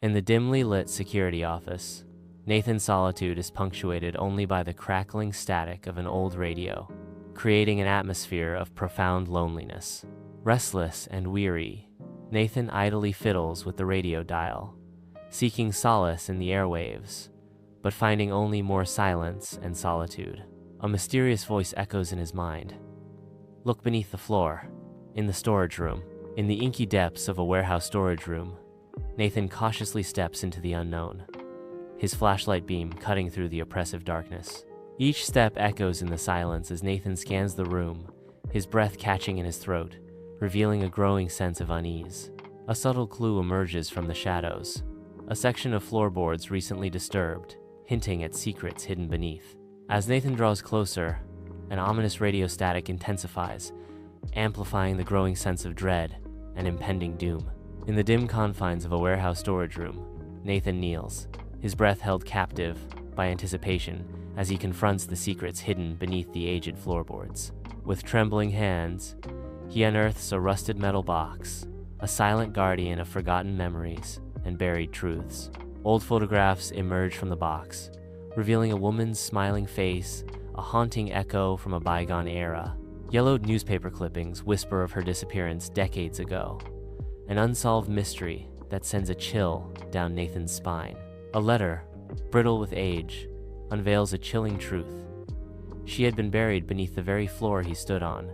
In the dimly lit security office, Nathan's solitude is punctuated only by the crackling static of an old radio, creating an atmosphere of profound loneliness. Restless and weary, Nathan idly fiddles with the radio dial, seeking solace in the airwaves, but finding only more silence and solitude. A mysterious voice echoes in his mind. Look beneath the floor, in the storage room. In the inky depths of a warehouse storage room, Nathan cautiously steps into the unknown, his flashlight beam cutting through the oppressive darkness. Each step echoes in the silence as Nathan scans the room, his breath catching in his throat, revealing a growing sense of unease. A subtle clue emerges from the shadows, a section of floorboards recently disturbed, hinting at secrets hidden beneath. As Nathan draws closer, an ominous radio static intensifies, amplifying the growing sense of dread and impending doom. In the dim confines of a warehouse storage room, Nathan kneels, his breath held captive by anticipation as he confronts the secrets hidden beneath the aged floorboards. With trembling hands, he unearths a rusted metal box, a silent guardian of forgotten memories and buried truths. Old photographs emerge from the box, revealing a woman's smiling face, a haunting echo from a bygone era. Yellowed newspaper clippings whisper of her disappearance decades ago, an unsolved mystery that sends a chill down Nathan's spine. A letter, brittle with age, unveils a chilling truth. She had been buried beneath the very floor he stood on,